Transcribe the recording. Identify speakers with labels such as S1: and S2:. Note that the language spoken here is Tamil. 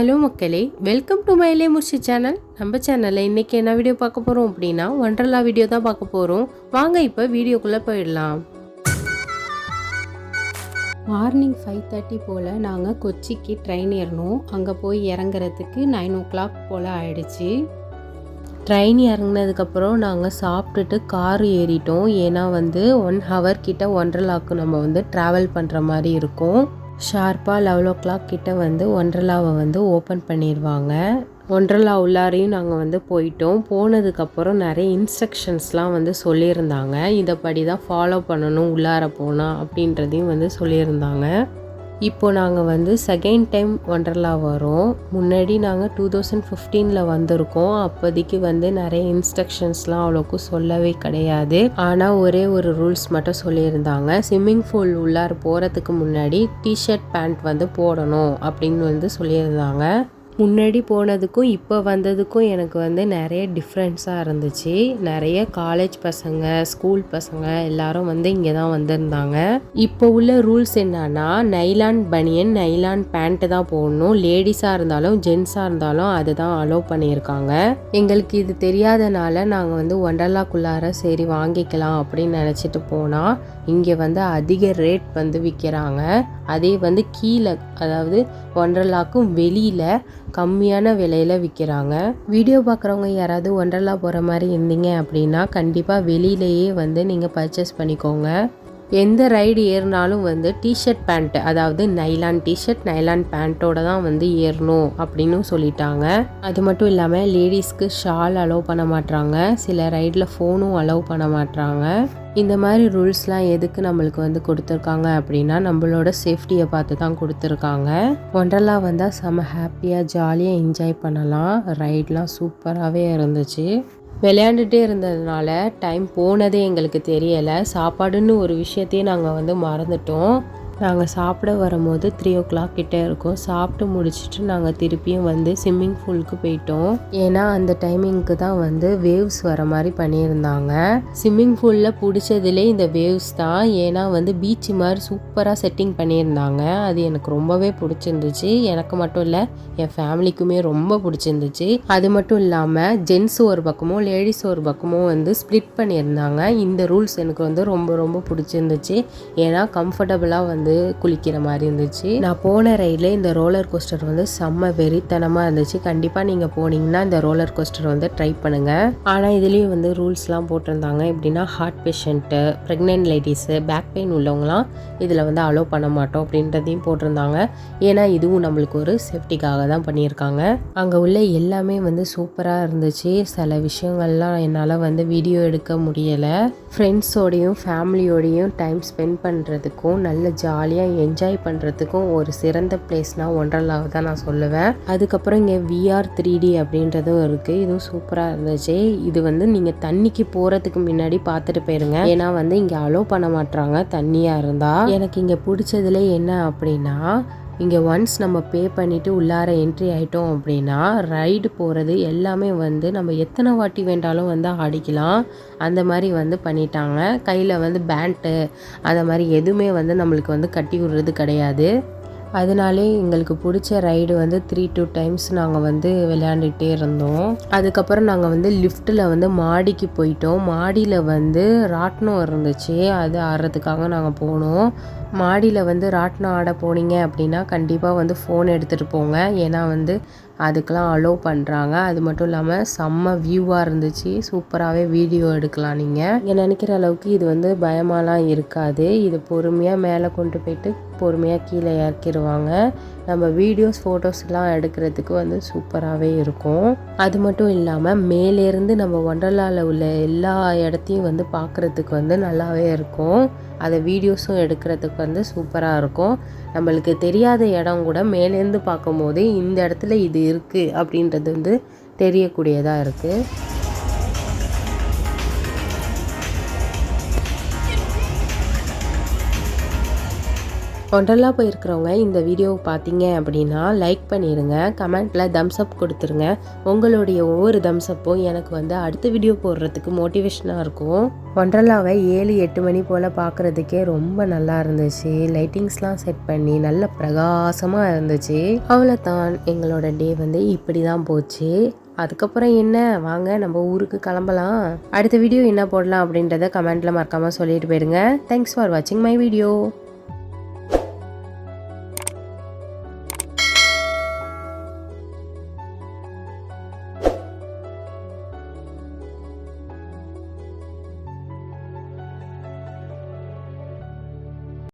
S1: ஹலோ மக்களே, வெல்கம் டு மைலே முர்ஷி சேனல். நம்ம சேனலில் இன்றைக்கி என்ன வீடியோ பார்க்க போகிறோம் அப்படின்னா ஒண்டர்லா வீடியோ தான் பார்க்க போகிறோம். வாங்க இப்போ வீடியோக்குள்ளே போயிடலாம். மார்னிங் 5:30 போல் நாங்கள் கொச்சிக்கு ட்ரெயின் ஏறணும். அங்கே போய் இறங்குறதுக்கு 9 o'clock போல் ஆயிடுச்சு. ட்ரெயின் இறங்கினதுக்கப்புறம் நாங்கள் சாப்பிட்டுட்டு கார் ஏறிட்டோம். ஏன்னா 1 hour கிட்ட ஒண்டர்லாவுக்கு நம்ம ட்ராவல் பண்ணுற மாதிரி இருக்கும். ஷார்ப்பாக 11 o'clock கிட்ட ஒண்டர்லாவை ஓப்பன் பண்ணிடுவாங்க. ஒண்டர்லா உள்ளாரையும் நாங்கள் போயிட்டோம். போனதுக்கப்புறம் நிறைய இன்ஸ்ட்ரக்ஷன்ஸ்லாம் சொல்லியிருந்தாங்க. இதைப்படி தான் ஃபாலோ பண்ணணும் உள்ளார போனால் அப்படின்றதையும் சொல்லியிருந்தாங்க. இப்போ நாங்கள் செகண்ட் டைம் ஒண்டர்லா வரோம். முன்னாடி நாங்கள் 2015 வந்திருக்கோம். அப்போதைக்கு நிறைய இன்ஸ்ட்ரக்ஷன்ஸ்லாம் அவ்வளோக்கு சொல்லவே கிடையாது. ஆனால் ஒரே ஒரு ரூல்ஸ் மட்டும் சொல்லியிருந்தாங்க. ஸ்விம்மிங் பூல் உள்ளார போகிறதுக்கு முன்னாடி டிஷர்ட் பேண்ட் போடணும் அப்படின்னு சொல்லியிருந்தாங்க. முன்னாடி போனதுக்கும் இப்போ வந்ததுக்கும் எனக்கு நிறைய டிஃப்ரென்ஸாக இருந்துச்சு. நிறைய காலேஜ் பசங்க, ஸ்கூல் பசங்க எல்லாரும் இங்கே தான் வந்திருந்தாங்க. இப்போ உள்ள ரூல்ஸ் என்னன்னா, நைலான் பனியன், நைலான் பேண்ட்டு தான் போடணும். லேடிஸாக இருந்தாலும் ஜென்ஸாக இருந்தாலும் அதுதான் அலோவ் பண்ணியிருக்காங்க. எங்களுக்கு இது தெரியாதனால நாங்கள் ஒண்டர்லாக்குள்ளார சரி வாங்கிக்கலாம் அப்படின்னு நினச்சிட்டு போனால் இங்கே அதிக ரேட் விற்கிறாங்க. அதே கீழே, அதாவது ஒண்டர்லாக்கும் வெளியில் கம்மியான விலையில் விற்கிறாங்க. வீடியோ பார்க்குறவங்க யாராவது ஒண்டர்லா போகிற மாதிரி இருந்தீங்க அப்படின்னா கண்டிப்பாக வெளியிலேயே நீங்கள் பர்ச்சேஸ் பண்ணிக்கோங்க. எந்த ரைடு ஏறினாலும் டிஷர்ட் பேண்ட்டு, அதாவது நைலான் டிஷர்ட் நைலான் பேண்ட்டோட தான் ஏறணும் அப்படின்னு சொல்லிட்டாங்க. அது மட்டும் இல்லாமல் லேடிஸ்க்கு ஷால் அலோவ் பண்ண மாட்டாங்க. சில ரைடில் ஃபோனும் அலோவ் பண்ண மாட்டாங்க. இந்த மாதிரி ரூல்ஸ்லாம் எதுக்கு நம்மளுக்கு கொடுத்துருக்காங்க அப்படின்னா நம்மளோட சேஃப்டியை பார்த்து தான் கொடுத்துருக்காங்க. ஒண்டர்லா வந்தால் செம்ம ஹாப்பியாக ஜாலியாக என்ஜாய் பண்ணலாம். ரைட்லாம் சூப்பராகவே இருந்துச்சு. விளையாண்டுட்டே இருந்ததுனால டைம் போனதே எங்களுக்கு தெரியலை. சாப்பாடுன்னு ஒரு விஷயத்தையே நாங்கள் மறந்துட்டோம். நாங்கள் சாப்பிட வரும்போது 3 o'clock கிட்டே இருக்கும். சாப்பிட்டு முடிச்சுட்டு நாங்கள் திருப்பியும் ஸ்விம்மிங் பூலுக்கு போயிட்டோம். ஏன்னா அந்த டைமிங்க்கு தான் வேவ்ஸ் வர மாதிரி பண்ணியிருந்தாங்க. ஸ்விம்மிங் பூலில் பிடிச்சதுலே இந்த வேவ்ஸ் தான். ஏன்னா பீச் மாதிரி சூப்பராக செட்டிங் பண்ணியிருந்தாங்க. அது எனக்கு ரொம்பவே பிடிச்சிருந்துச்சு. எனக்கு மட்டும் இல்லை, என் ஃபேமிலிக்குமே ரொம்ப பிடிச்சிருந்துச்சு. அது மட்டும் இல்லாமல் ஜென்ஸ் ஒரு பக்கமும் லேடிஸ் ஒரு பக்கமும் ஸ்ப்ளிட் பண்ணியிருந்தாங்க. இந்த ரூல்ஸ் எனக்கு ரொம்ப ரொம்ப பிடிச்சிருந்துச்சு. ஏன்னா கம்ஃபர்டபுளாக குளிக்கிற மாதிரி இருந்துச்சு. நான் போன ரைடில் இந்த ரோலர் கோஸ்டர் செம்ம வெறித்தனமாக இருந்துச்சு. கண்டிப்பாக நீங்கள் போனீங்கன்னா இந்த ரோலர் கோஸ்டர் ட்ரை பண்ணுங்கள். ஆனால் இதுலேயும் ரூல்ஸ்லாம் போட்டிருந்தாங்க. எப்படின்னா heart patient, pregnant ladies, back pain உள்ளவங்களாம் இதில் அலோவ் பண்ண மாட்டோம் அப்படின்றதையும் போட்டிருந்தாங்க. ஏன்னா இதுவும் நம்மளுக்கு ஒரு சேஃப்டிக்காக தான் பண்ணியிருக்காங்க. அங்கே உள்ள எல்லாமே சூப்பராக இருந்துச்சு. சில விஷயங்கள்லாம் என்னால் வீடியோ எடுக்க முடியலை. ஃப்ரெண்ட்ஸோடையும் ஃபேமிலியோடையும் டைம் ஸ்பெண்ட் பண்ணுறதுக்கும் நல்ல ஜாலியாக என்ஜாய் பண்ணுறதுக்கும் ஒரு சிறந்த பிளேஸ்னால் ஒண்டர்லாவை தான் நான் சொல்லுவேன். அதுக்கப்புறம் இங்கே VR 3D அப்படின்றதும் இருக்குது. இதுவும் சூப்பராக இருந்துச்சு. இது நீங்கள் தண்ணிக்கு போகிறதுக்கு முன்னாடி பார்த்துட்டு போயிருங்க. ஏன்னா இங்கே அலோவ் பண்ண மாட்டாங்க தண்ணியாக இருந்தால். எனக்கு இங்கே பிடிச்சதுல என்ன அப்படின்னா, இங்கே ஒன்ஸ் நம்ம பே பண்ணிவிட்டு உள்ளார என்ட்ரி ஆகிட்டோம் அப்படின்னா ரைடு போகிறது எல்லாமே நம்ம எத்தனை வாட்டி வேண்டாலும் ஆடிக்கலாம். அந்த மாதிரி பண்ணிட்டாங்க. கையில் பேண்ட்டு அந்த மாதிரி எதுவுமே நம்மளுக்கு கட்டி விடுறது கிடையாது. அதனாலே எங்களுக்கு பிடிச்ச ரைடு 3-2 times நாங்கள் விளையாண்டுகிட்டே இருந்தோம். அதுக்கப்புறம் நாங்கள் லிஃப்ட்டில் மாடிக்கு போயிட்டோம். மாடியில் ராட்டினம் இருந்துச்சு. அது ஆடுறதுக்காக நாங்கள் போனோம். மாடியில் ராட்டினம் ஆட போனீங்க அப்படின்னா கண்டிப்பாக ஃபோன் எடுத்துகிட்டு போங்க. ஏன்னா அதுக்கெலாம் அலோவ் பண்ணுறாங்க. அது மட்டும் இல்லாமல் செம்ம வியூவாக இருந்துச்சு. சூப்பராகவே வீடியோ எடுக்கலாம். நீங்கள் நினைக்கிற அளவுக்கு இது பயமாலாம் இருக்காது. இது பொறுமையாக மேலே கொண்டு போயிட்டு பொறுமையாக கீழே இறக்கிடுவாங்க. நம்ம வீடியோஸ் ஃபோட்டோஸ்லாம் எடுக்கிறதுக்கு சூப்பராகவே இருக்கும். அது மட்டும் இல்லாமல் மேலேருந்து நம்ம ஒண்டர்லாவில் உள்ள எல்லா இடத்தையும் பார்க்குறதுக்கு நல்லாவே இருக்கும். அதை வீடியோஸும் எடுக்கிறதுக்கு சூப்பராக இருக்கும். நம்மளுக்கு தெரியாத இடம் கூட மேலேருந்து பார்க்கும்போது இந்த இடத்துல இது இருக்குது அப்படின்றது தெரியக்கூடியதாக இருக்குது. ஒண்டர்லா போயிருக்கிறவங்க இந்த வீடியோவை பார்த்தீங்க அப்படின்னா லைக் பண்ணிடுங்க, கமெண்ட்டில் தம்ஸ் அப் கொடுத்துருங்க. உங்களுடைய ஒவ்வொரு தம்ஸ் அப்பும் எனக்கு வந்து அடுத்த வீடியோ போடுறதுக்கு மோட்டிவேஷனாக இருக்கும். ஒண்டர்லாவை 7-8 மணி போல் பார்க்குறதுக்கே ரொம்ப நல்லா இருந்துச்சு. லைட்டிங்ஸ்லாம் செட் பண்ணி நல்ல பிரகாசமாக இருந்துச்சு. அவ்வளோதான், எங்களோட டே வந்து இப்படி தான் போச்சு. அதுக்கப்புறம் என்ன, வாங்க நம்ம ஊருக்கு கிளம்பலாம். அடுத்த வீடியோ என்ன போடலாம் அப்படின்றத கமெண்ட்டில் மறக்காமல் சொல்லிட்டு போயிடுங்க. தேங்க்ஸ் ஃபார் வாட்சிங் மை வீடியோ.